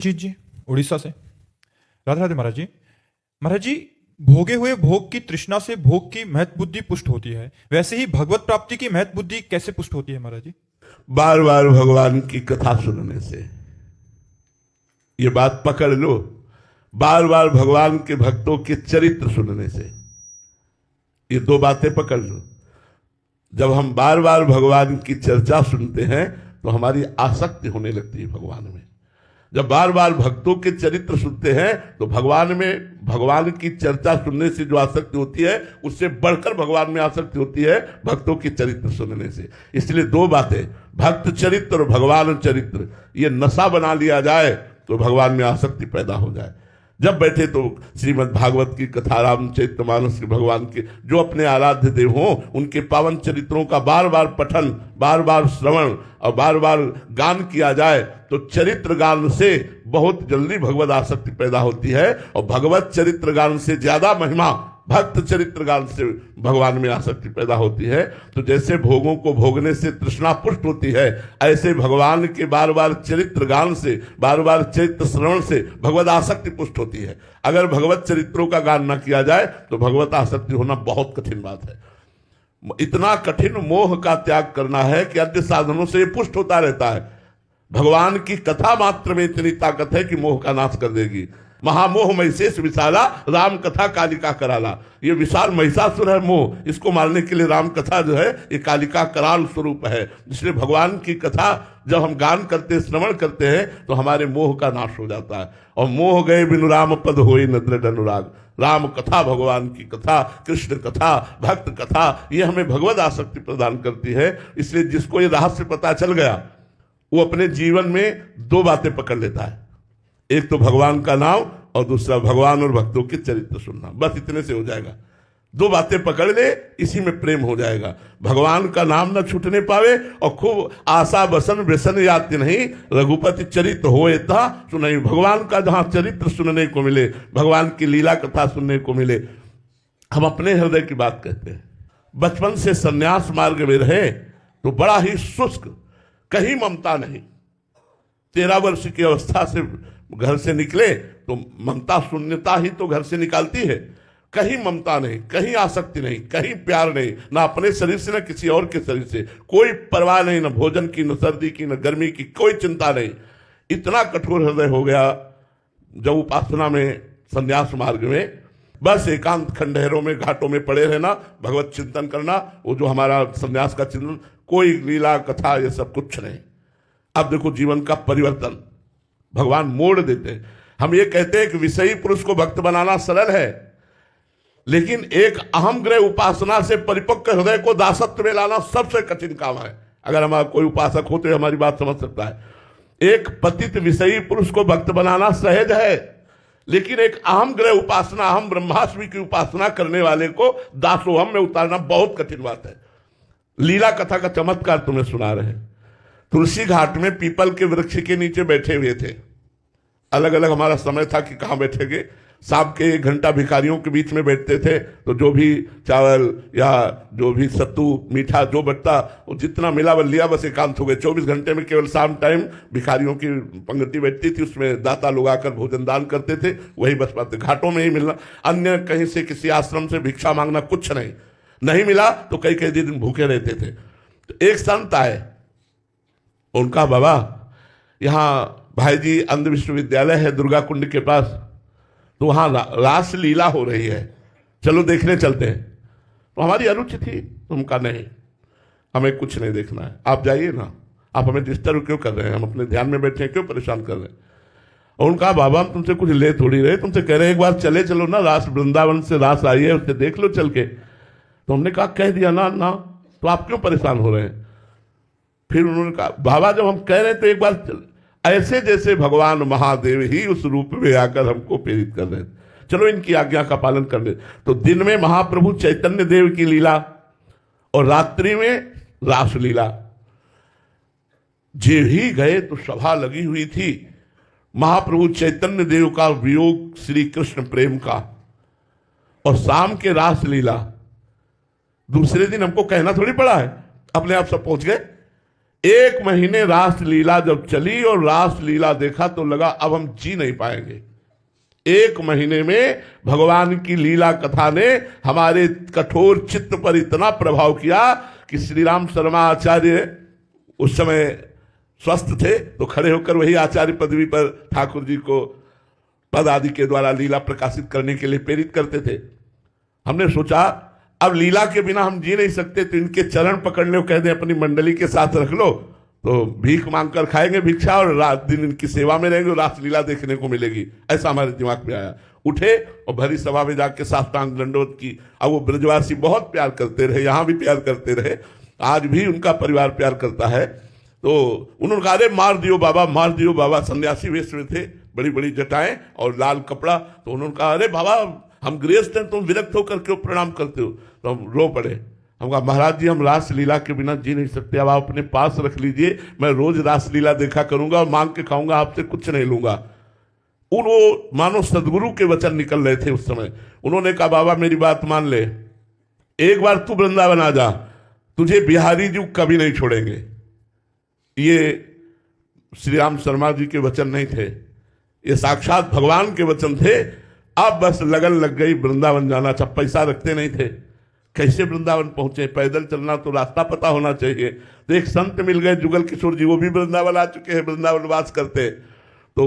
जी जी, उड़ीसा से। राधे राधे महाराज जी। महाराज जी, भोगे हुए भोग की तृष्णा से भोग की महत बुद्धि पुष्ट होती है, वैसे ही भगवत प्राप्ति की महत बुद्धि कैसे पुष्ट होती है महाराज जी? बार बार भगवान की कथा सुनने से। ये बात पकड़ लो, बार बार भगवान के भक्तों के चरित्र सुनने से। ये दो बातें पकड़ लो। जब हम बार बार भगवान की चर्चा सुनते हैं तो हमारी आसक्ति होने लगती है भगवान में। जब बार बार भक्तों के चरित्र सुनते हैं तो भगवान की चर्चा सुनने से जो आसक्ति होती है उससे बढ़कर भगवान में आसक्ति होती है भक्तों के चरित्र सुनने से। इसलिए दो बातें, भक्त चरित्र और भगवान चरित्र, ये नशा बना लिया जाए तो भगवान में आसक्ति पैदा हो जाए। जब बैठे तो श्रीमद् भागवत की कथा, रामचरितमानस के भगवान के जो अपने आराध्य देव हों उनके पावन चरित्रों का बार बार पठन, बार बार श्रवण और बार बार गान किया जाए तो चरित्र गान से बहुत जल्दी भगवत आसक्ति पैदा होती है। और भगवत चरित्र गान से ज्यादा महिमा भक्त चरित्र गान से भगवान में आसक्ति पैदा होती है। तो जैसे भोगों को भोगने से तृष्णा पुष्ट होती है, ऐसे भगवान के बार बार चरित्र गान से, बार बार चरित्र श्रवण से भगवत आसक्ति पुष्ट होती है। अगर भगवत चरित्रों का गान न किया जाए तो भगवत आसक्ति होना बहुत कठिन बात है। इतना कठिन मोह का त्याग करना है कि अन्य साधनों से ये पुष्ट होता रहता है। भगवान की कथा मात्र में इतनी ताकत है कि मोह का नाश कर देगी। महामोह महिषेष विशाला, राम कथा कालिका कराला। ये विशाल महिषासुर है मोह, इसको मारने के लिए राम कथा जो है ये कालिका कराल स्वरूप है। इसलिए भगवान की कथा जब हम गान करते, श्रवण करते हैं तो हमारे मोह का नाश हो जाता है। और मोह गए बिनु राम पद होई न दृढ़ अनुराग। राम कथा, भगवान की कथा, कृष्ण कथा, भक्त कथा, ये हमें भगवत आसक्ति प्रदान करती है। इसलिए जिसको ये रहस्य पता चल गया वो अपने जीवन में दो बातें पकड़ लेता है, एक तो भगवान का नाम और दूसरा भगवान और भक्तों के चरित्र सुनना। बस इतने से हो जाएगा। दो बातें पकड़ ले, इसी में प्रेम हो जाएगा। भगवान का नाम न छूटने पावे और खूब आशा बसन व्यसन याति नहीं, रघुपति चरित्र होए था सुनई। भगवान का जहां चरित्र सुनने को मिले, भगवान की लीला कथा सुनने को मिले। हम अपने हृदय की बात कहते हैं। बचपन से संन्यास मार्ग में रहे तो बड़ा ही शुष्क, कहीं ममता नहीं। 13 वर्ष की अवस्था से घर से निकले तो ममता शून्यता ही तो घर से निकालती है। कहीं ममता नहीं, कहीं आसक्ति नहीं, कहीं प्यार नहीं, ना अपने शरीर से ना किसी और के शरीर से। कोई परवाह नहीं, ना भोजन की, न सर्दी की, न गर्मी की, कोई चिंता नहीं। इतना कठोर हृदय हो गया जब उपासना में, संन्यास मार्ग में बस एकांत खंडहरों में, घाटों में पड़े रहना, भगवत चिंतन करना, वो जो हमारा संन्यास का चिंतन, कोई लीला कथा ये सब कुछ नहीं। अब देखो जीवन का परिवर्तन भगवान मोड़ देते हैं। हम ये कहते हैं कि विषयी पुरुष को भक्त बनाना सरल है, लेकिन एक अहम ग्रह उपासना से परिपक्व हृदय को दासत्व में लाना सबसे कठिन काम है। अगर हमारा कोई उपासक हो तो हमारी बात समझ सकता है। एक पतित विषयी पुरुष को भक्त बनाना सहज है, लेकिन एक अहम ग्रह उपासना, अहम ब्रह्मास्मि की उपासना करने वाले को दासोहम में उतारना बहुत कठिन बात है। लीला कथा का चमत्कार तुम्हें सुना रहे हैं। तुलसी घाट में पीपल के वृक्ष के नीचे बैठे हुए थे। अलग अलग हमारा समय था कि कहाँ बैठेंगे। शाम के 1 घंटा भिखारियों के बीच में बैठते थे, तो जो भी चावल या जो भी सत्तू मीठा जो बचता वो जितना मिला वो लिया, बस एकांत हो गए। 24 घंटे में केवल शाम टाइम भिखारियों की पंक्ति बैठती थी, उसमें दाता लोग आकर भोजन दान करते थे, वही बस पाते। घाटों में ही मिलना, अन्य कहीं से किसी आश्रम से भिक्षा मांगना कुछ नहीं मिला तो कई कई दिन भूखे रहते थे। तो एक संत आए, उनका बाबा यहाँ भाई जी अंध विश्वविद्यालय है दुर्गा कुंड के पास, तो वहाँ रास लीला हो रही है, चलो देखने चलते हैं। तो हमारी अरुचि थी, तो हम कहा नहीं, हमें कुछ नहीं देखना है, आप जाइए ना, आप हमें डिस्टर्ब क्यों कर रहे हैं, हम अपने ध्यान में बैठे हैं, क्यों परेशान कर रहे हैं। और उनका बाबा हम तुमसे कुछ ले थोड़ी रहे, तुमसे कह रहे हैं एक बार चलो ना, रास वृंदावन से रास आई है, उससे देख लो चल के। तो हमने कहा कह दिया ना, तो आप क्यों परेशान हो रहे हैं। फिर उन्होंने कहा बाबा जब हम कह रहे हैं तो एक बार ऐसे जैसे भगवान महादेव ही उस रूप में आकर हमको प्रेरित कर रहे हैं, चलो इनकी आज्ञा का पालन कर ले। तो दिन में महाप्रभु चैतन्य देव की लीला और रात्रि में रास लीला। जे ही गए तो सभा लगी हुई थी। महाप्रभु चैतन्य देव का वियोग श्री कृष्ण प्रेम का, और शाम के रास लीला। दूसरे दिन हमको कहना थोड़ी पड़ा है, अपने आप सब पहुंच गए। 1 महीने रास लीला जब चली और रास लीला देखा तो लगा अब हम जी नहीं पाएंगे। 1 महीने में भगवान की लीला कथा ने हमारे कठोर चित्त पर इतना प्रभाव किया कि श्री राम शर्मा आचार्य उस समय स्वस्थ थे तो खड़े होकर वही आचार्य पदवी पर ठाकुर जी को पद आदि के द्वारा लीला प्रकाशित करने के लिए प्रेरित करते थे। हमने सोचा अब लीला के बिना हम जी नहीं सकते, तो इनके चरण पकड़ लो, कह दें अपनी मंडली के साथ रख लो, तो भीख मांगकर खाएंगे भिक्षा और रात दिन इनकी सेवा में रहेंगे, रासलीला देखने को मिलेगी। ऐसा हमारे दिमाग में आया। उठे और भरी सभा में जाके साष्टांग दंडवत की। अब वो ब्रजवासी बहुत प्यार करते रहे, यहां भी प्यार करते रहे, आज भी उनका परिवार प्यार करता है। तो उन्होंने कहा अरे मार दियो बाबा, मार दियो बाबा। सन्यासी वेश में थे, बड़ी बड़ी जटाएं और लाल कपड़ा। तो उन्होंने कहा अरे बाबा हम गृहस्थ हैं, तुम विरक्त होकर क्यों प्रणाम करते हो? तो हम रो पड़े। हम कहा महाराज जी हम रासलीला के बिना जी नहीं सकते, अब आप अपने पास रख लीजिए, मैं रोज रासलीला देखा करूंगा और मांग के खाऊंगा, आपसे कुछ नहीं लूंगा। वो मानो सदगुरु के वचन निकल रहे थे उस समय। उन्होंने कहा बाबा मेरी बात मान ले, एक बार तू वृंदावन आ जा, तुझे बिहारी जी कभी नहीं छोड़ेंगे। ये श्री राम शर्मा जी के वचन नहीं थे, ये साक्षात भगवान के वचन थे। अब बस लगन लग गई वृंदावन जाना। अच्छा पैसा रखते नहीं थे, कैसे वृंदावन पहुंचे? पैदल चलना तो रास्ता पता होना चाहिए। तो एक संत मिल गए जुगल किशोर जी, वो भी वृंदावन आ चुके हैं, वृंदावन वास करते। तो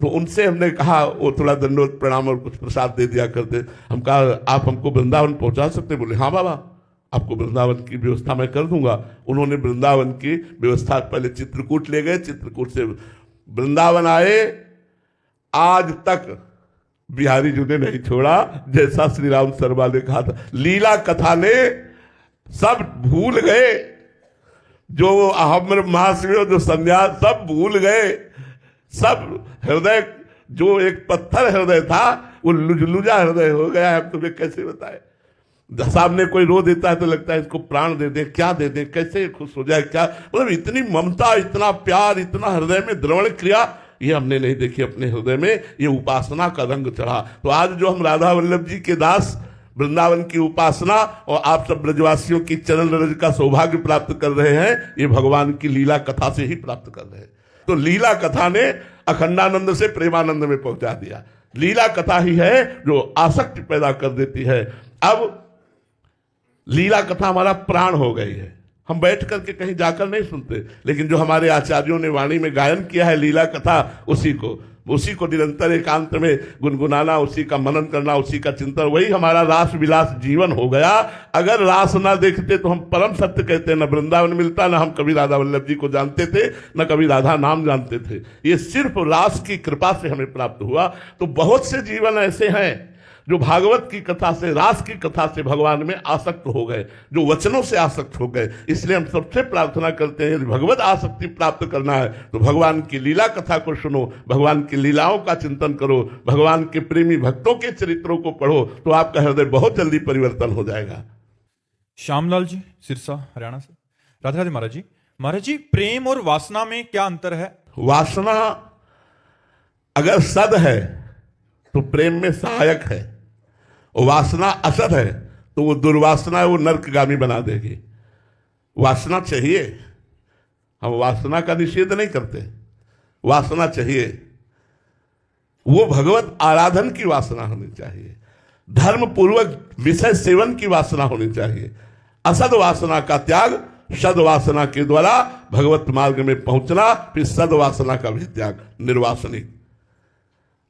उनसे हमने कहा, वो थोड़ा दंडोत प्रणाम और कुछ प्रसाद दे दिया करते। हम कहा आप हमको वृंदावन पहुंचा सकते? बोले हाँ बाबा आपको वृंदावन की व्यवस्था मैं कर दूंगा। उन्होंने वृंदावन की व्यवस्था, पहले चित्रकूट ले गए, चित्रकूट से वृंदावन आए। आज तक बिहारी जी ने नहीं छोड़ा, जैसा श्री राम शर्मा ने कहा था। लीला कथा ने सब भूल गए, जो अहम्र महाशिव जो संन्यास सब भूल गए। सब हृदय जो एक पत्थर हृदय था वो लुजलुजा हृदय हो गया है। हम तुम्हें कैसे बताए? सामने कोई रो देता है तो लगता है इसको प्राण दे दे, क्या दे दे, कैसे खुश हो जाए, क्या मतलब इतनी ममता, इतना प्यार, इतना हृदय में द्रवण क्रिया ये हमने नहीं देखी अपने हृदय में। ये उपासना का रंग चढ़ा। तो आज जो हम राधा वल्लभ जी के दास, वृंदावन की उपासना और आप सब ब्रजवासियों की चरण रज का सौभाग्य प्राप्त कर रहे हैं, ये भगवान की लीला कथा से ही प्राप्त कर रहे हैं। तो लीला कथा ने अखंडानंद से प्रेमानंद में पहुंचा दिया। लीला कथा ही है जो आसक्ति पैदा कर देती है। अब लीला कथा हमारा प्राण हो गई है। हम बैठ करके कहीं जाकर नहीं सुनते, लेकिन जो हमारे आचार्यों ने वाणी में गायन किया है लीला कथा, उसी को निरंतर एकांत में गुनगुनाना, उसी का मनन करना, उसी का चिंतन, वही हमारा रास विलास जीवन हो गया। अगर रास ना देखते तो हम परम सत्य कहते, न वृंदावन मिलता, न हम कभी राधा वल्लभ जी को जानते थे, न कभी राधा नाम जानते थे। ये सिर्फ रास की कृपा से हमें प्राप्त हुआ। तो बहुत से जीवन ऐसे हैं जो भागवत की कथा से, रास की कथा से भगवान में आसक्त हो गए, जो वचनों से आसक्त हो गए। इसलिए हम सबसे प्रार्थना करते हैं, यदि भगवत आसक्ति प्राप्त करना है तो भगवान की लीला कथा को सुनो, भगवान की लीलाओं का चिंतन करो, भगवान के प्रेमी भक्तों के चरित्रों को पढ़ो, तो आपका हृदय बहुत जल्दी परिवर्तन हो जाएगा। श्यामलाल जी सिरसा हरियाणा से। राधे राधे महाराज जी। महाराज जी प्रेम और वासना में क्या अंतर है? वासना अगर सद है तो प्रेम में सहायक है, वासना असद है तो वो दुर्वासना है, वो नरकगामी बना देगी। वासना चाहिए, हम वासना का निषेध नहीं करते, वासना चाहिए। वो भगवत आराधन की वासना होनी चाहिए, धर्म पूर्वक विषय सेवन की वासना होनी चाहिए। असद वासना का त्याग, सद वासना के द्वारा भगवत मार्ग में पहुंचना, फिर सद वासना का भी त्याग, निर्वासनिक।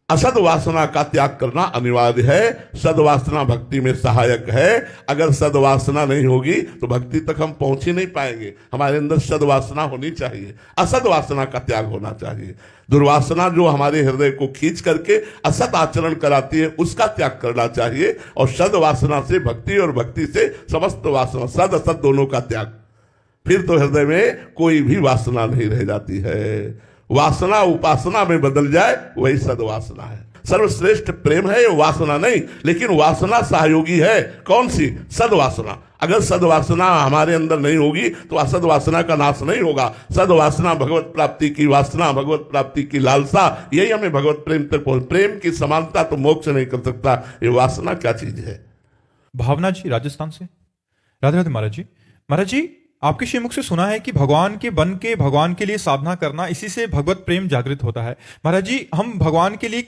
असद वासना का त्याग करना अनिवार्य है। सदवासना भक्ति में सहायक है। अगर सदवासना नहीं होगी तो भक्ति तक हम पहुंच ही नहीं पाएंगे। हमारे अंदर सदवासना होनी चाहिए, असद वासना का त्याग होना चाहिए। दुर्वासना जो हमारे हृदय को खींच करके असत आचरण कराती है, उसका त्याग करना चाहिए। और सदवासना से भक्ति और भक्ति से समस्त वासना, सद असत दोनों का त्याग, फिर तो हृदय में कोई भी वासना नहीं रह जाती है। वासना उपासना में बदल जाए वही सदवासना है। सर्वश्रेष्ठ प्रेम है, वासना नहीं, लेकिन वासना सहयोगी है। कौन सी? सदवासना। अगर सदवासना हमारे अंदर नहीं होगी तो असदवासना का नाश नहीं होगा। सदवासना भगवत प्राप्ति की वासना, भगवत प्राप्ति की लालसा, यही हमें भगवत प्रेम तक पहुंच। प्रेम की समानता तो मोक्ष नहीं कर सकता, ये वासना क्या चीज है? भावना जी राजस्थान से। राधे राधे महाराज जी। महाराज जी आपके श्रीमुख से सुना है कि भगवान के बन के भगवान के लिए साधना करना, इसी से भगवत प्रेम जागृत होता है। महाराज जी, हम भगवान के लिए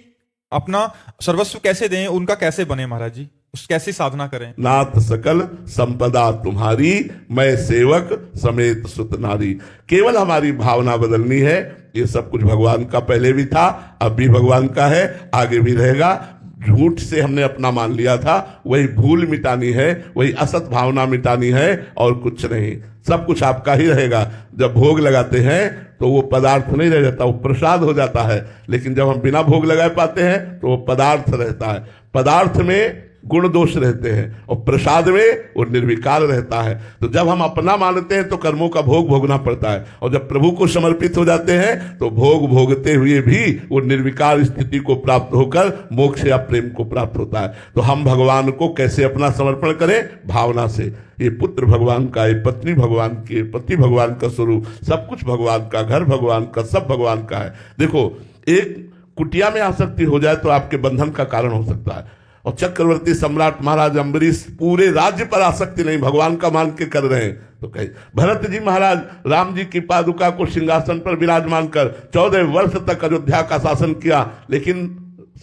अपना सर्वस्व कैसे दें, उनका कैसे बने महाराज जी, उस कैसे साधना करें? नाथ सकल संपदा तुम्हारी, मैं सेवक समेत सुत नारी। केवल हमारी भावना बदलनी है। ये सब कुछ भगवान का पहले भी था, अब भी भगवान का है, आगे भी रहेगा। झूठ से हमने अपना मान लिया था, वही भूल मिटानी है, वही असत भावना मिटानी है, और कुछ नहीं। सब कुछ आपका ही रहेगा। जब भोग लगाते हैं तो वो पदार्थ नहीं रह जाता, वो प्रसाद हो जाता है। लेकिन जब हम बिना भोग लगाए पाते हैं तो वो पदार्थ रहता है। पदार्थ में गुण दोष रहते हैं और प्रसाद में वो निर्विकार रहता है। तो जब हम अपना मानते हैं तो कर्मों का भोग भोगना पड़ता है, और जब प्रभु को समर्पित हो जाते हैं तो भोग भोगते हुए भी वो निर्विकार स्थिति को प्राप्त होकर मोक्ष या प्रेम को प्राप्त होता है। तो हम भगवान को कैसे अपना समर्पण करें? भावना से। ये पुत्र भगवान का, ये पत्नी भगवान की, पति भगवान का स्वरूप, सब कुछ भगवान का, घर भगवान का, सब भगवान का है। देखो, एक कुटिया में आसक्ति हो जाए तो आपके बंधन का कारण हो सकता है, और चक्रवर्ती सम्राट महाराज अम्बरीश पूरे राज्य पर आसक्ति नहीं, भगवान का मान के कर रहे हैं। तो कहे भरत जी महाराज राम जी की पादुका को सिंहासन पर विराजमान कर 14 वर्ष तक अयोध्या का शासन किया, लेकिन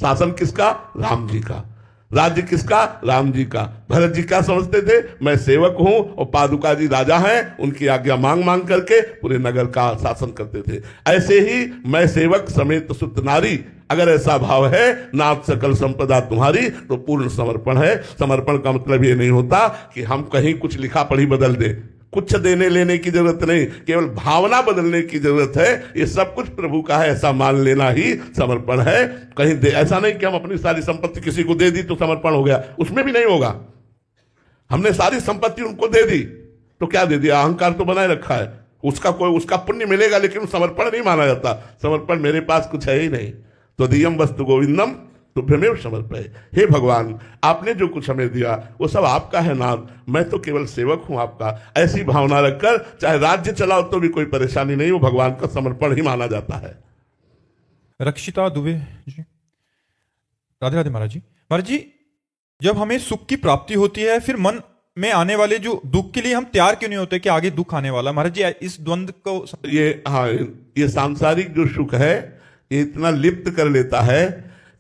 शासन किसका? राम जी का। राज्य किसका? राम जी का। भरत जी क्या समझते थे? मैं सेवक हूं और पादुका जी राजा हैं, उनकी आज्ञा मांग मांग करके पूरे नगर का शासन करते थे। ऐसे ही मैं सेवक समेत सुत नारी, अगर ऐसा भाव है, नाथ सकल संपदा तुम्हारी, तो पूर्ण समर्पण है। समर्पण का मतलब ये नहीं होता कि हम कहीं कुछ लिखा पढ़ी बदल दें, कुछ देने लेने की जरूरत नहीं, केवल भावना बदलने की जरूरत है। ये सब कुछ प्रभु का है, ऐसा मान लेना ही समर्पण है। कहीं ऐसा नहीं कि हम अपनी सारी संपत्ति किसी को दे दी तो समर्पण हो गया, उसमें भी नहीं होगा। हमने सारी संपत्ति उनको दे दी तो क्या दे दिया? अहंकार तो बनाए रखा है, उसका पुण्य मिलेगा, लेकिन समर्पण नहीं माना जाता। समर्पण मेरे पास कुछ है ही नहीं, तो दियम वस्तु गोविंदम तुभ्यमेव समर्पय। हे भगवान, आपने जो कुछ हमें दिया वो सब आपका है नाथ, मैं तो केवल सेवक हूं आपका। ऐसी भावना रखकर चाहे राज्य चलाओ तो भी कोई परेशानी नहीं, वो भगवान का समर्पण ही माना जाता है। रक्षिता दुबे जी, राधे राधे महाराज जी। महाराज जी, जब हमें सुख की प्राप्ति होती है, फिर मन में आने वाले जो दुख के लिए हम तैयार क्यों नहीं होते कि आगे दुख आने वाला? महाराज जी, इस द्वंद्व को ये सांसारिक जो सुख है ये इतना लिप्त कर लेता है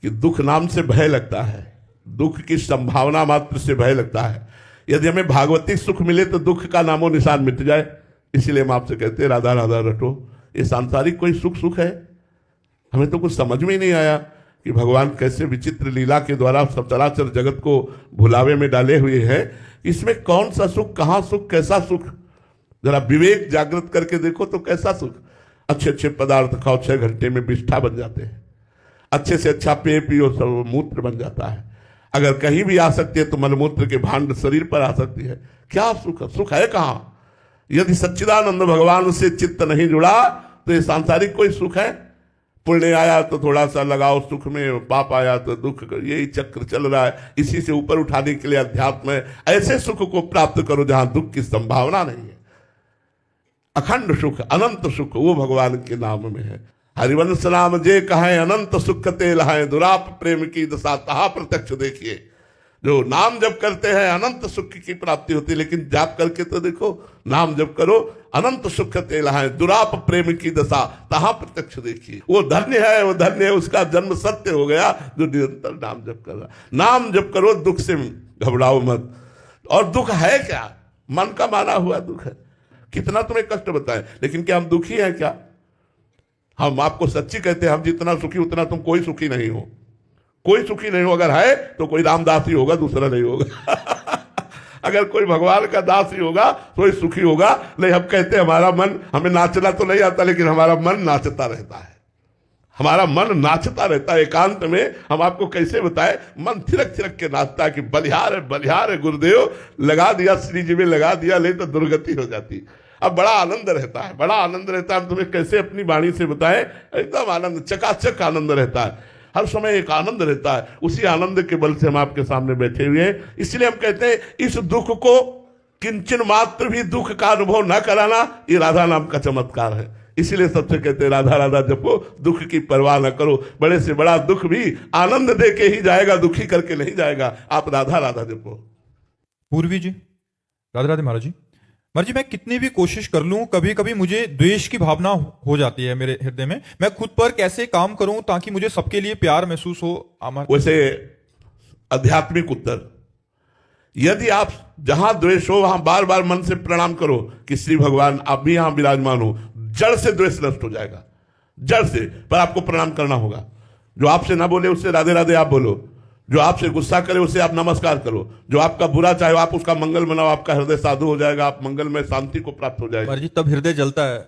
कि दुख नाम से भय लगता है, दुख की संभावना मात्र से भय लगता है। यदि हमें भागवतिक सुख मिले तो दुख का नामो निशान मिट जाए। इसीलिए हम आपसे कहते हैं राधा राधा रटो। ये सांसारिक कोई सुख है? हमें तो कुछ समझ में ही नहीं आया कि भगवान कैसे विचित्र लीला के द्वारा सब चराचर जगत को भुलावे में डाले हुए हैं। इसमें कौन सा सुख, कहां सुख, कैसा सुख? जरा विवेक जागृत करके देखो तो कैसा सुख। अच्छे अच्छे पदार्थ खाओ, 6 घंटे में विष्ठा बन जाते हैं। अच्छे से अच्छा पेय पियो, सब मूत्र बन जाता है। अगर कहीं भी आ सकती है तो मलमूत्र के भांड शरीर पर आ सकती है। क्या सुख? सुख है कहां? यदि सच्चिदानंद भगवान से चित्त नहीं जुड़ा तो ये सांसारिक कोई सुख है? पुण्य आया तो थोड़ा सा लगाओ सुख में, पाप आया तो दुख, यही चक्र चल रहा है। इसी से ऊपर उठाने के लिए अध्यात्म है। ऐसे सुख को प्राप्त करो जहां दुख की संभावना नहीं है। अखंड सुख, अनंत सुख वो भगवान के नाम में है। हरिवंश नाम जे कहें अनंत सुख ते लहाएं, दुराप प्रेम की दशा तहा प्रत्यक्ष देखिए। जो नाम जप करते हैं अनंत सुख की प्राप्ति होती है, लेकिन जाप करके तो देखो, नाम जप करो, अनंत सुख ते लहाएं, दुराप प्रेम की दशा तहा प्रत्यक्ष देखिए। वो धन्य है, वो धन्य है, उसका जन्म सत्य हो गया जो निरंतर नाम जप कर रहा। नाम जप करो, दुख से घबराओ मत। और दुख है क्या? मन का माना हुआ दुख है। कितना तुम्हें कष्ट बताएं, लेकिन क्या हम दुखी हैं क्या? हम आपको सच्ची कहते हैं, हम जितना सुखी उतना तुम कोई सुखी नहीं हो। कोई सुखी नहीं हो। अगर है तो कोई रामदास ही होगा, दूसरा नहीं होगा। अगर कोई भगवान का दास ही होगा तो ही सुखी होगा। नहीं, हम कहते हैं हमारा मन, हमें नाचना तो नहीं आता, लेकिन हमारा मन नाचता रहता है। हमारा मन नाचता रहता है एकांत में। हम आपको कैसे बताएं, मन थिरक थिरक के नाचता है कि बलिहार है गुरुदेव, लगा दिया श्री जी में, लगा दिया, ले तो दुर्गति हो जाती। अब बड़ा आनंद रहता है, बड़ा आनंद रहता है। हम तुम्हें कैसे अपनी वाणी से बताएं, एकदम आनंद, चकाचक आनंद रहता है। हर समय एक आनंद रहता है। उसी आनंद के बल से हम आपके सामने बैठे हुए हैं। इसलिए हम कहते हैं इस दुख को किंचन मात्र भी दुख का अनुभव न कराना, ये राधा नाम का चमत्कार है। इसीलिए सबसे कहते हैं राधा राधा जपो, दुख की परवाह न करो। बड़े से बड़ा दुख भी आनंद दे के ही जाएगा, दुखी करके नहीं जाएगा। आप राधा राधा जपो। पूर्वी जी, राधे राधे महाराज जी। मर्जी मैं कितनी भी कोशिश कर लूं, कभी कभी मुझे द्वेष की भावना हो जाती है मेरे हृदय में। मैं खुद पर कैसे काम करूं ताकि मुझे सबके लिए प्यार महसूस हो। वैसे आध्यात्मिक उत्तर, यदि आप जहां द्वेष हो वहां बार बार मन से प्रणाम करो कि श्री भगवान आप भी यहां विराजमान हो, जड़ से द्वेष नष्ट हो जाएगा, जड़ से। पर आपको प्रणाम करना होगा। जो आपसे ना बोले उससे राधे राधे आप बोलो, जो आपसे गुस्सा करे उससे आप नमस्कार करो, जो आपका बुरा चाहे आप उसका मंगल मनाओ, आपका हृदय साधु हो जाएगा, आप मंगल में शांति को प्राप्त हो जाएगा। मर्जी तब हृदय जलता है।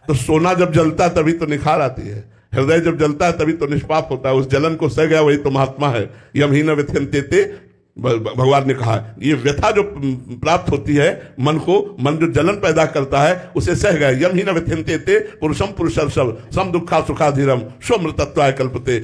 तो सोना जब जलता है तभी तो निखार आती है, हृदय जब जलता है तभी तो निष्पाप होता है। उस जलन को सह गया वही तो महात्मा है। यम ही न व्यथ्यन्ते, भगवान ने कहा ये व्यथा जो प्राप्त होती है मन को, मन जो जलन पैदा करता है उसे सह गए। यम ही न व्यथ्यन्ते पुरुषम पुरुषर्षभ सम दुखा सुखाधीरम स्वमृतत्वाय कल्पते।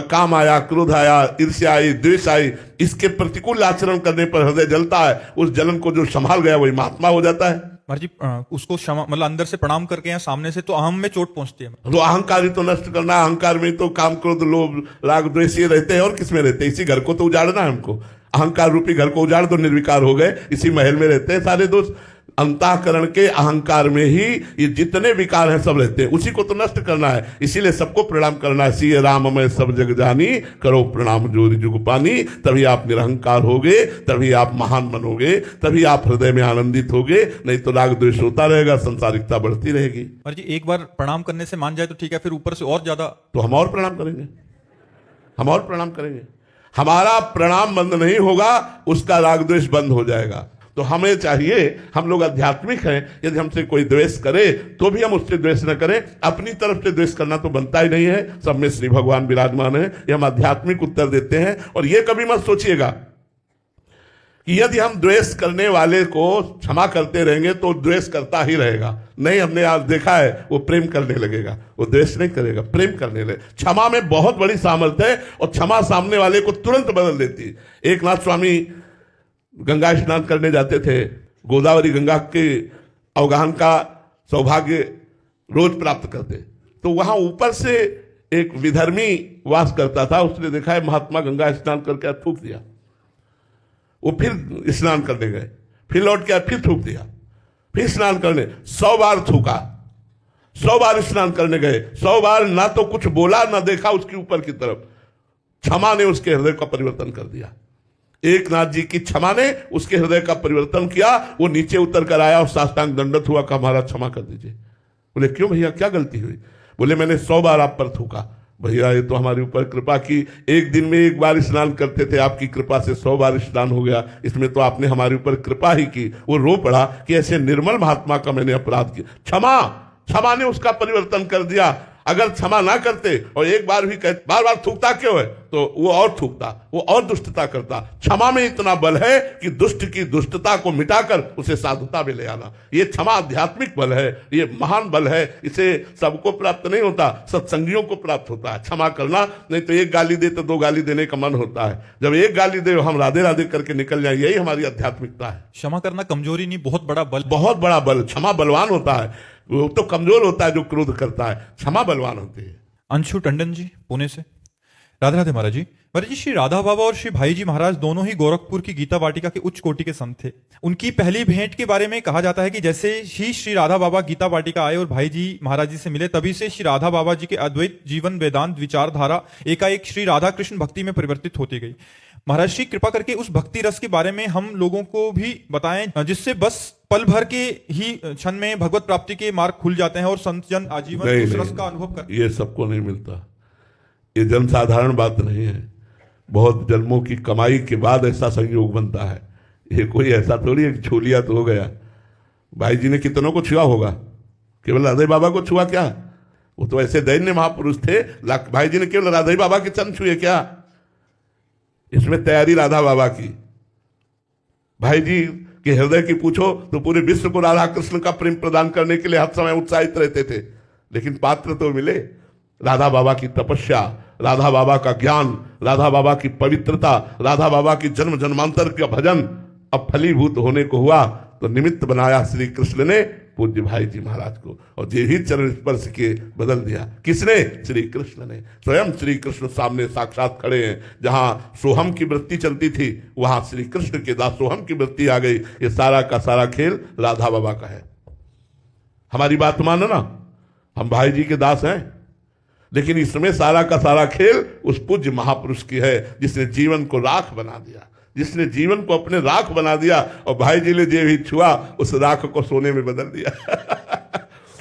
काम आया, क्रोध आया, ईर्ष्या आई, द्वेष आई, इसके प्रतिकूल आचरण करने पर हृदय जलता है। उस जलन को जो संभाल गया वही महात्मा हो जाता है। मर्जी उसको क्षमा, मतलब अंदर से प्रणाम करके या सामने से तो अहम में चोट पहुंचती है। तो अहंकार ही तो नष्ट करना है। अहंकार में तो काम क्रोध लोभ राग द्वेष ये रहते हैं, और किसमें रहते हैं? इसी घर को तो उजाड़ना है हमको। अहंकार रूपी घर को उजाड़ दो, निर्विकार हो गए, इसी महल में रहते हैं सारे दोस्त। अंतःकरण के अहंकार में ही ये जितने विकार हैं सब रहते हैं, उसी को तो नष्ट करना है। इसीलिए सबको प्रणाम करना है। सी राम मैं सब जग जानी, करो प्रणाम जोरी जुग पानी। तभी आप निरहंकार होगे, तभी आप महान बनोगे, तभी आप हृदय में आनंदित होगे। नहीं तो राग द्वेष होता रहेगा, संसारिकता बढ़ती रहेगी। और जी एक बार प्रणाम करने से मान जाए तो ठीक है, फिर ऊपर से और ज्यादा तो हम और प्रणाम करेंगे, हम और प्रणाम करेंगे। हमारा प्रणाम बंद नहीं होगा, उसका राग द्वेष बंद हो जाएगा। तो हमें चाहिए, हम लोग आध्यात्मिक हैं, यदि हमसे कोई द्वेष करे तो भी हम उससे द्वेष न करें। अपनी तरफ से द्वेष करना तो बनता ही नहीं है। सब में श्री भगवान विराजमान है, ये हम आध्यात्मिक उत्तर देते हैं। और ये कभी मत सोचिएगा कि यदि हम द्वेष करने वाले को क्षमा करते रहेंगे तो द्वेष करता ही रहेगा। नहीं, हमने आज देखा है वो प्रेम करने लगेगा, वो द्वेष नहीं करेगा, प्रेम करने लगे। क्षमा में बहुत बड़ी सामर्थ्य है, और क्षमा सामने वाले को तुरंत बदल देती है। एक नाथ स्वामी गंगा स्नान करने जाते थे, गोदावरी गंगा के अवगाहन का सौभाग्य रोज प्राप्त करते। तो वहां ऊपर से एक विधर्मी वास करता था, उसने देखा है महात्मा गंगा स्नान करके थूक दिया। वो फिर स्नान करने गए, फिर लौट के फिर थूक दिया, फिर स्नान करने 100 बार थूका, 100 बार स्नान करने गए, 100 बार ना तो कुछ बोला ना देखा उसके ऊपर की तरफ। क्षमा ने उसके हृदय का परिवर्तन कर दिया। एक नाथ जी की क्षमा ने उसके हृदय का परिवर्तन किया। वो नीचे उतर कर आया और साष्टांग दंडत हुआ, कहा महाराज क्षमा कर दीजिए। बोले क्यों भैया, क्या गलती हुई? बोले मैंने 100 बार आप पर थूका। भैया ये तो हमारे ऊपर कृपा की, एक दिन में एक बार स्नान करते थे, आपकी कृपा से 100 बार स्नान हो गया, इसमें तो आपने हमारे ऊपर कृपा ही की। वो रो पड़ा कि ऐसे निर्मल महात्मा का मैंने अपराध किया। क्षमा ने उसका परिवर्तन कर दिया। अगर क्षमा ना करते और एक बार भी कहते बार बार थूकता क्यों है, तो वो और थूकता, वो और दुष्टता करता। क्षमा में इतना बल है कि दुष्ट की दुष्टता को मिटाकर उसे साधुता में ले आना। ये क्षमा आध्यात्मिक बल है, ये महान बल है। इसे सबको प्राप्त नहीं होता, सत्संगियों को प्राप्त होता है क्षमा करना। नहीं तो एक गाली दे तो 2 गाली देने का मन होता है, जब एक गाली दे हम राधे राधे करके निकल जाए, यही हमारी आध्यात्मिकता है। क्षमा करना कमजोरी नहीं, बहुत बड़ा बल, बहुत बड़ा बल। क्षमा बलवान होता है, वो तो कमजोर होता है जो क्रोध करता है, क्षमा बलवान होती है। अंशु टंडन जी पुणे से, राधे राधे महाराज जी। महाराज जी श्री राधा बाबा और श्री भाई जी महाराज दोनों ही गोरखपुर की गीता वाटिका के उच्च कोटि के संत थे। उनकी पहली भेंट के बारे में कहा जाता है कि जैसे ही श्री राधा बाबा गीता वाटिका आए और भाई जी महाराज जी से मिले, तभी से श्री राधा बाबा जी के अद्वैत जीवन वेदांत विचारधारा एकाएक श्री राधा कृष्ण भक्ति में परिवर्तित होती गई। महाराज श्री कृपा करके उस भक्ति रस के बारे में हम लोगों को भी बताएं, जिससे बस पल भर के ही क्षण में भगवत प्राप्ति के मार्ग खुल जाते हैं और संत जन आजीवन उस रस का अनुभव करते हैं। ये सबको नहीं मिलता, ये जनसाधारण बात नहीं है। बहुत जन्मों की कमाई के बाद ऐसा संयोग बनता है। ये कोई ऐसा थोड़ी है कि छू लिया तो हो गया। भाई जी ने कितनों को छुआ होगा, केवल राधे बाबा को छुआ क्या? वो तो ऐसे दैन्य महापुरुष थे। भाई जी ने केवल राधे बाबा के चरण छुए क्या? इसमें तैयारी राधा बाबा की। भाई जी के हृदय की पूछो तो पूरे विश्व को राधा कृष्ण का प्रेम प्रदान करने के लिए हर समय उत्साहित रहते थे, लेकिन पात्र तो मिले। राधा बाबा की तपस्या, राधा बाबा का ज्ञान, राधा बाबा की पवित्रता, राधा बाबा की जन्म जन्मांतर का भजन अब फलीभूत होने को हुआ, तो निमित्त बनाया श्री कृष्ण ने पूज्य भाई जी महाराज को, और जे ही चरण स्पर्श के बदल दिया। किसने? श्री कृष्ण ने। स्वयं श्री कृष्ण सामने साक्षात खड़े हैं। जहां सोहम की वृत्ति चलती थी वहां श्री कृष्ण के दासोहम की वृत्ति आ गई। ये सारा का सारा खेल राधा बाबा का है। हमारी बात मानो ना, हम भाई जी के दास हैं, लेकिन इसमें सारा का सारा खेल उस पूज्य महापुरुष की है जिसने जीवन को राख बना दिया, जिसने जीवन को अपने राख बना दिया, और भाई जी ने जो भी छुआ उस राख को सोने में बदल दिया।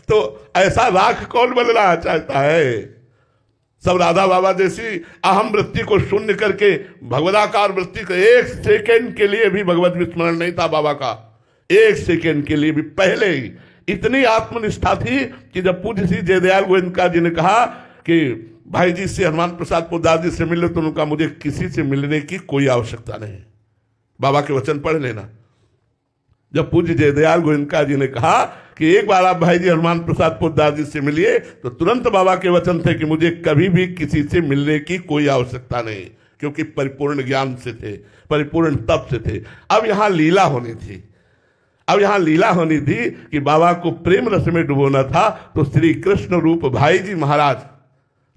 तो ऐसा राख कौन बनना चाहता है? सब राधा बाबा जैसी अहम वृत्ति को शून्य करके भगवदाकार वृत्ति को, एक सेकंड के लिए भी भगवत विस्मरण नहीं था बाबा का, एक सेकंड के लिए भी। पहले ही इतनी आत्मनिष्ठा थी कि जब पूज्य श्री जयदयाल गोविंदका जी ने कहा कि भाई जी से, हनुमान प्रसाद पोद्दार जी से मिले, तो उनका मुझे किसी से मिलने की कोई आवश्यकता नहीं, बाबा के वचन पढ़ लेना। जब पूज्य जयदयाल गोविंदका जी ने कहा कि एक बार आप भाई जी हनुमान प्रसाद पोद्दार जी से मिलिए, तो तुरंत बाबा के वचन थे कि मुझे कभी भी किसी से मिलने की कोई आवश्यकता नहीं, क्योंकि परिपूर्ण ज्ञान से थे, परिपूर्ण तप से थे। अब यहां लीला होनी थी, अब यहां लीला होनी थी कि बाबा को प्रेम रस में डुबोना था, तो श्री कृष्ण रूप भाई जी महाराज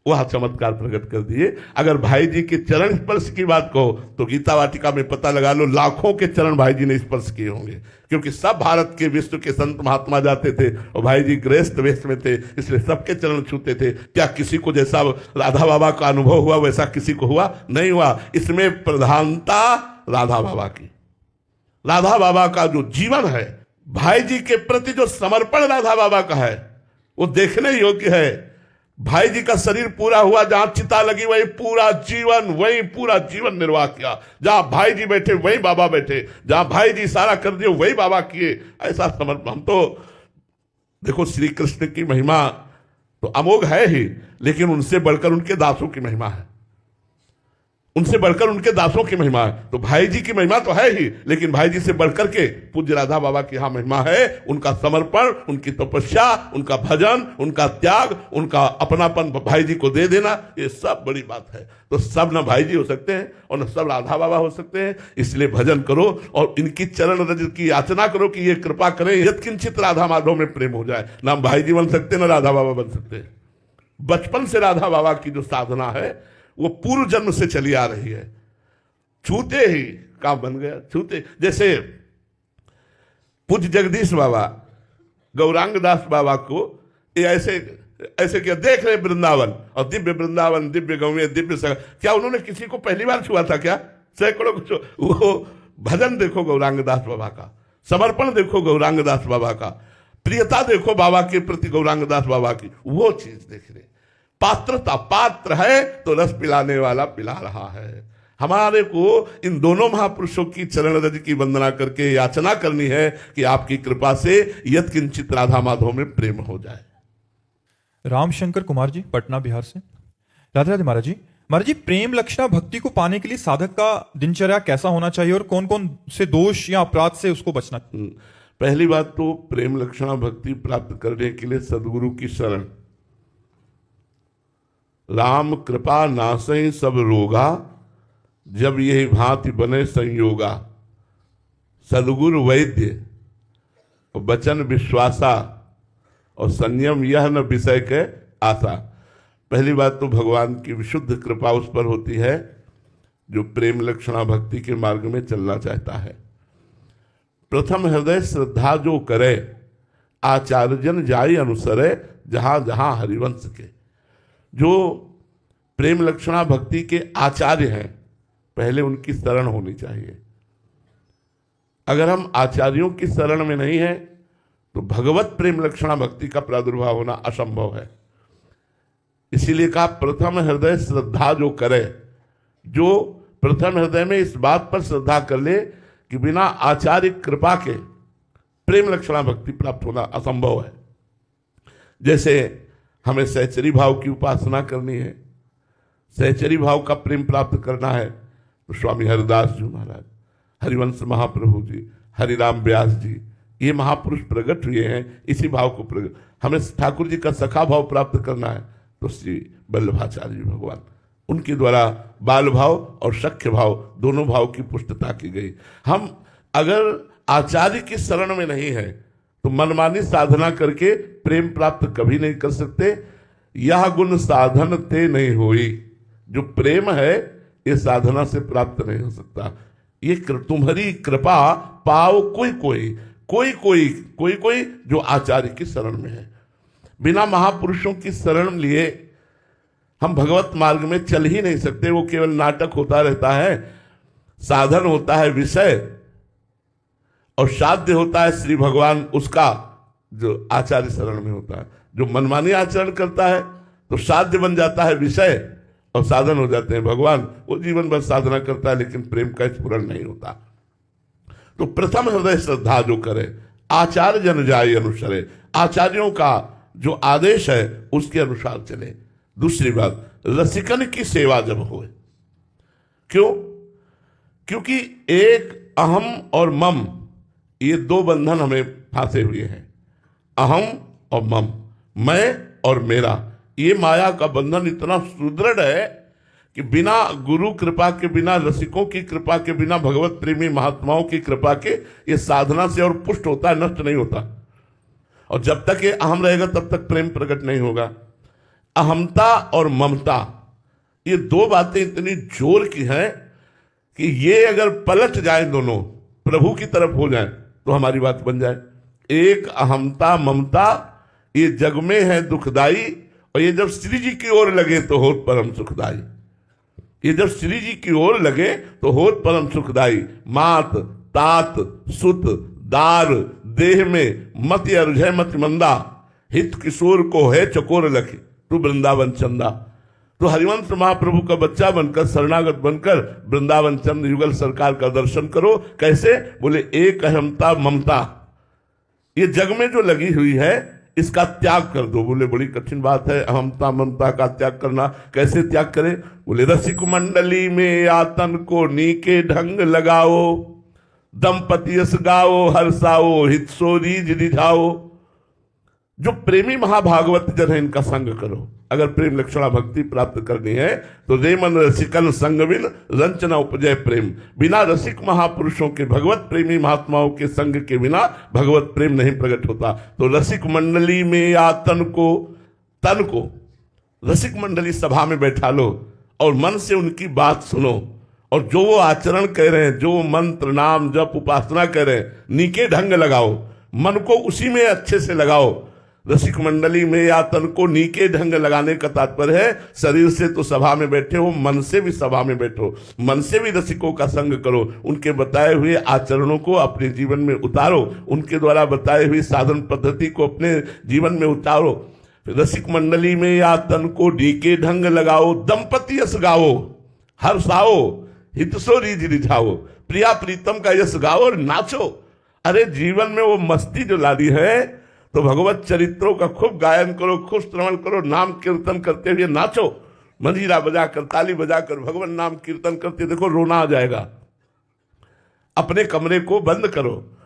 वह चमत्कार प्रकट कर दिए। अगर भाई जी के चरण स्पर्श की बात कहो तो गीता वाटिका में पता लगा लो, लाखों के चरण भाई जी ने स्पर्श किए होंगे, क्योंकि सब भारत के विश्व के संत महात्मा जाते थे और भाई जी गृहस्थ वेश में थे, इसलिए सबके चरण छूते थे। क्या किसी को जैसा राधा बाबा का अनुभव हुआ वैसा किसी को हुआ? नहीं हुआ। इसमें प्रधानता राधा बाबा की, राधा बाबा का जो जीवन है, भाई जी के प्रति जो समर्पण राधा बाबा का है, वो देखने योग्य है। भाई जी का शरीर पूरा हुआ, जहां चिता लगी वही पूरा जीवन निर्वाह किया। जहां भाई जी बैठे वही बाबा बैठे, जहां भाई जी सारा कर दिए वही बाबा किए। ऐसा समर्पण, हम तो देखो श्री कृष्ण की महिमा तो अमोघ है ही, लेकिन उनसे बढ़कर उनके दासों की महिमा है, उनसे बढ़कर उनके दासों की महिमा है। तो भाई जी की महिमा तो है ही, लेकिन भाई जी से बढ़कर के पूज्य राधा बाबा की यहां महिमा है। उनका समर्पण, उनकी तपस्या, उनका भजन, उनका त्याग, उनका अपनापन भाई जी को दे देना, ये सब बड़ी बात है। तो सब न भाई जी हो सकते हैं और न सब राधा बाबा हो सकते हैं। इसलिए भजन करो और इनकी चरण रज की याचना करो कि ये कृपा करें, यत्किंचित राधा माधव में प्रेम हो जाए। ना हम भाई जी बन सकते, ना राधा बाबा बन सकते। बचपन से राधा बाबा की जो साधना है वो पूर्व जन्म से चली आ रही है। छूते ही काम बन गया, छूते। जैसे पूज्य जगदीश बाबा गौरांग दास बाबा को ऐसे ऐसे किया, देख रहे वृंदावन और दिव्य वृंदावन, दिव्य गौएं, दिव्य सगा। क्या उन्होंने किसी को पहली बार छुआ था क्या? सैकड़ों को। वो भजन देखो गौरांग दास बाबा का, समर्पण देखो गौरांग दास बाबा का, प्रियता देखो बाबा के प्रति गौरांग दास बाबा की, वो चीज देख रहे। पात्रता, पात्र है तो रस पिलाने वाला पिला रहा है। हमारे को इन दोनों महापुरुषों की चरण रज की वंदना करके याचना करनी है कि आपकी कृपा से यत्किंचित राधा माधव में प्रेम हो जाए। रामशंकर कुमार जी, पटना बिहार से। राधे राधे महाराज जी। महाराज जी, प्रेम लक्षणा भक्ति को पाने के लिए साधक का दिनचर्या कैसा होना चाहिए और कौन कौन से दोष या अपराध से उसको बचना? पहली बात तो प्रेम लक्षणा भक्ति प्राप्त करने के लिए सदगुरु की शरण। राम कृपा नासई सब रोगा, जब यही भांति बने संयोगा। सदगुरु वैद्य और वचन विश्वासा और संयम यह न विषय के आशा। पहली बात तो भगवान की विशुद्ध कृपा उस पर होती है जो प्रेम लक्षणा भक्ति के मार्ग में चलना चाहता है। प्रथम हृदय श्रद्धा जो करे, आचार्यजन जाई अनुसरे, जहां जहां हरिवंश के। जो प्रेम लक्षणा भक्ति के आचार्य हैं, पहले उनकी शरण होनी चाहिए। अगर हम आचार्यों की शरण में नहीं हैं तो भगवत प्रेम लक्षणा भक्ति का प्रादुर्भाव होना असंभव है। इसीलिए कहा प्रथम हृदय श्रद्धा जो करे। जो प्रथम हृदय में इस बात पर श्रद्धा कर ले कि बिना आचार्य कृपा के प्रेम लक्षणा भक्ति प्राप्त होना असंभव है। जैसे हमें सहचरी भाव की उपासना करनी है, सहचरी भाव का प्रेम प्राप्त करना है, तो स्वामी हरिदास जी महाराज, हरिवंश महाप्रभु जी, हरिराम व्यास जी, ये महापुरुष प्रकट हुए हैं इसी भाव को प्रकट। हमें ठाकुर जी का सखा भाव प्राप्त करना है तो श्री वल्लभाचार्य जी भगवान, उनके द्वारा बाल भाव और सख्य भाव दोनों भाव की पुष्टता की गई। हम अगर आचार्य की शरण में नहीं है तो मनमानी साधना करके प्रेम प्राप्त कभी नहीं कर सकते। यह गुण साधन ते नहीं हुई, जो प्रेम है ये साधना से प्राप्त नहीं हो सकता। ये तुम्हारी कृपा पाओ कोई जो आचार्य की शरण में है। बिना महापुरुषों की शरण लिए हम भगवत मार्ग में चल ही नहीं सकते। वो केवल नाटक होता रहता है, साधन होता है विषय, और साध्य होता है श्री भगवान उसका जो आचार्य शरण में होता है। जो मनमानी आचरण करता है तो साध्य बन जाता है विषय और साधन हो जाते हैं भगवान। वो जीवन भर साधना करता है लेकिन प्रेम का स्फुरण नहीं होता। तो प्रथम हृदय श्रद्धा जो करे, आचार्य जन जाय अनुसरे, आचार्यों का जो आदेश है उसके अनुसार चले। दूसरी बात, रसिकन की सेवा जब हो, क्यों? क्योंकि एक अहम और मम, ये दो बंधन हमें फांसे हुए हैं। अहम और मम, मैं और मेरा, ये माया का बंधन इतना सुदृढ़ है कि बिना गुरु कृपा के, बिना रसिकों की कृपा के, बिना भगवत प्रेमी महात्माओं की कृपा के ये साधना से और पुष्ट होता है, नष्ट नहीं होता। और जब तक ये अहम रहेगा तब तक प्रेम प्रकट नहीं होगा। अहमता और ममता, ये दो बातें इतनी जोर की हैं कि ये अगर पलट जाए, दोनों प्रभु की तरफ हो जाए तो हमारी बात बन जाए। एक अहमता ममता ये जग में है दुखदाई, और ये जब श्री जी की ओर लगे तो होत परम सुखदाई। ये जब श्री जी की ओर लगे तो होत परम सुखदाई। मात तात सुत दार देह में मत अरुझय मत मंदा, हित किशोर को है चकोर लख तू वृंदावन चंदा। तो हरिवंश महाप्रभु का बच्चा बनकर, शरणागत बनकर वृंदावन चंद्र युगल सरकार का दर्शन करो। कैसे? बोले एक अहमता ममता ये जग में जो लगी हुई है इसका त्याग कर दो। बोले बड़ी कठिन बात है अहमता ममता का त्याग करना, कैसे त्याग करें? बोले रसिक मंडली में आतन को नीके ढंग लगाओ, दंपति यस गाओ हर्षाओ हित सो रीझ रिझाओ। जो प्रेमी महाभागवत जन है इनका संग करो। अगर प्रेम लक्षणा भक्ति प्राप्त करनी है तो रे मन रसिकन संग बिन रंचना उपजय प्रेम। बिना रसिक महापुरुषों के, भगवत प्रेमी महात्माओं के संग के बिना भगवत प्रेम नहीं प्रकट होता। तो रसिक मंडली में या तन को रसिक मंडली सभा में बैठा लो और मन से उनकी बात सुनो, और जो वो आचरण कह रहे हैं, जो वो मंत्र नाम जप उपासना कह रहे हैं, नीके ढंग लगाओ, मन को उसी में अच्छे से लगाओ। रसिक मंडली में या तन को नीके ढंग लगाने का तात्पर्य है शरीर से तो सभा में बैठे हो, मन से भी सभा में बैठो, मन से भी रसिकों का संग करो। उनके बताए हुए आचरणों को अपने जीवन में उतारो, उनके द्वारा बताए हुई साधन पद्धति को अपने जीवन में उतारो। रसिक मंडली में या तन को नीके ढंग लगाओ, दंपति यश गाओ हर्षाओ हित सो रीझ रिझाओ। प्रिया प्रीतम का यश गाओ और नाचो। अरे जीवन में वो मस्ती जो ला दी है तो भगवत चरित्रों का खूब गायन करो, खूब श्रवण करो, नाम कीर्तन करते हुए नाचो। मंजीरा बजाकर, ताली बजाकर भगवान नाम कीर्तन करते देखो रोना आ जाएगा। अपने कमरे को बंद करो,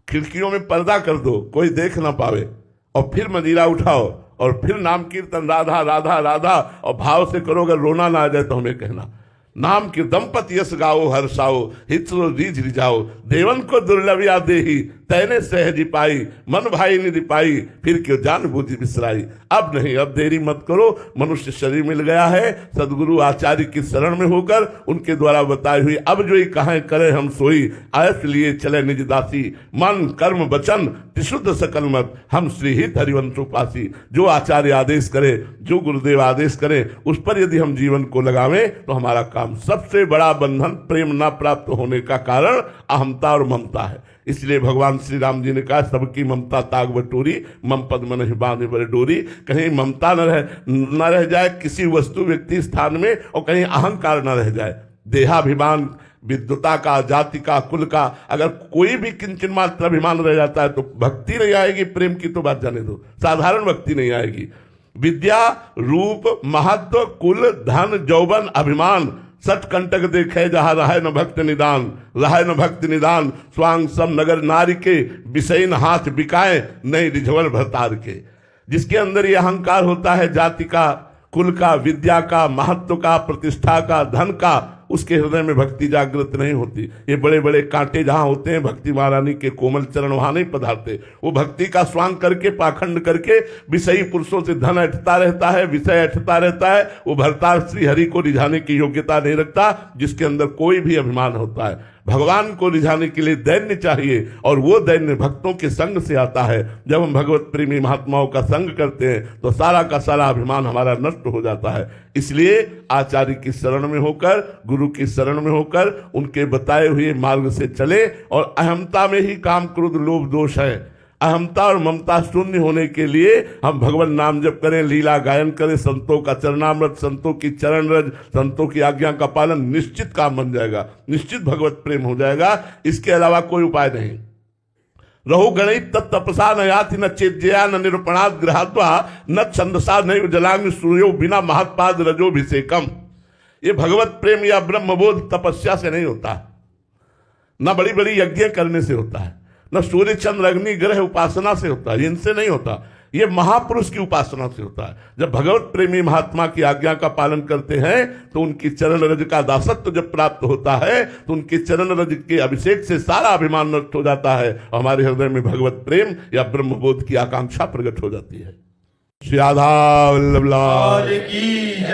खिड़कियों में पर्दा कर दो, कोई देख ना पावे, और फिर मंजीरा उठाओ और फिर नाम कीर्तन राधा राधा राधा और भाव से करो। अगर रोना ना आ जाए तो हमें कहना। नाम के दंपति यश गाओ हर्षाओ हित रीझ रिझाओ। देवन को दुर्लभ या देही तैने सहजी पाई, मन भाई निधि पाई फिर क्यों जान बूझी बिसराई। अब नहीं, अब देरी मत करो। मनुष्य शरीर मिल गया है, सदगुरु आचार्य की शरण में होकर उनके द्वारा बताई हुई अब जो ही कहें करे हम सोई, आयस लिए चले निज दासी, मन कर्म वचन त्रिशुद्ध सकल मत हम श्री हित हरिवंशोपासी। जो आचार्य आदेश करे, जो गुरुदेव आदेश करे, उस पर यदि हम जीवन को लगावें तो हमारा काम। सबसे बड़ा बंधन प्रेम न प्राप्त होने का कारण अहमता और ममता है। इसलिए भगवान श्री राम जी ने कहा सबकी ममता ताग बटोरी, मम पद मन ही बांधे बर डोरी। कहीं ममता न रह जाए किसी वस्तु व्यक्ति स्थान में, और कहीं अहंकार न रह जाए। देहाभिमान, विद्वता का, जाति का, कुल का, अगर कोई भी किंचन मात्र अभिमान रह जाता है तो भक्ति नहीं आएगी। प्रेम की तो बात जाने दो, साधारण भक्ति नहीं आएगी। विद्या रूप महत्व कुल धन जौवन अभिमान सट कंटक देखे जहां रहे न भक्त निदान, रहे न भक्त निदान स्वांग सब नगर नारी के, विषयन हाथ बिकाए नहीं रिझवर भरतार के। जिसके अंदर ये अहंकार होता है जाति का, कुल का, विद्या का, महत्व का, प्रतिष्ठा का, धन का, उसके हृदय में भक्ति जागृत नहीं होती। ये बड़े बड़े कांटे जहां होते हैं, भक्ति महारानी के कोमल चरण वहां नहीं पधारते। वो भक्ति का स्वांग करके, पाखंड करके विषयी पुरुषों से धन अटता रहता है, विषय अटता रहता है। वो भरतार श्री हरि को रिझाने की योग्यता नहीं रखता, जिसके अंदर कोई भी अभिमान होता है। भगवान को रिझाने के लिए दैन्य चाहिए, और वो दैन्य भक्तों के संग से आता है। जब हम भगवत प्रेमी महात्माओं का संग करते हैं तो सारा का सारा अभिमान हमारा नष्ट हो जाता है। इसलिए आचार्य की शरण में होकर, गुरु की शरण में होकर, उनके बताए हुए मार्ग से चले। और अहमता में ही काम, क्रोध, लोभ दोष है। अहमता और ममता शून्य होने के लिए हम भगवान नाम जप करें, लीला गायन करें, संतों का चरणामृत, संतों की चरण रज, संतों की आज्ञा का पालन, निश्चित काम बन जाएगा, निश्चित भगवत प्रेम हो जाएगा। इसके अलावा कोई उपाय नहीं। रहो गणित तत्तपसा न याति न चेज्जया न निरूपणात् गृहात्वा न छंदसा नैव जलांग सूर्यो बिना महत्पाद रजोभिषेकम। ये भगवत प्रेम या ब्रह्मबोध तपस्या से नहीं होता, न बड़ी बड़ी यज्ञ करने से होता है, न सूर्य चंद्र अग्नि ग्रह उपासना से होता है, इनसे नहीं होता। ये महापुरुष की उपासना से होता है। जब भगवत प्रेमी महात्मा की आज्ञा का पालन करते हैं तो उनकी चरण रज का दासत्व जब प्राप्त होता है तो उनके चरण रज के अभिषेक से सारा अभिमान नष्ट हो जाता है। हमारे हृदय में भगवत प्रेम या ब्रह्मबोध की आकांक्षा प्रकट हो जाती है। श्री राधा वल्लभ लाल की जय।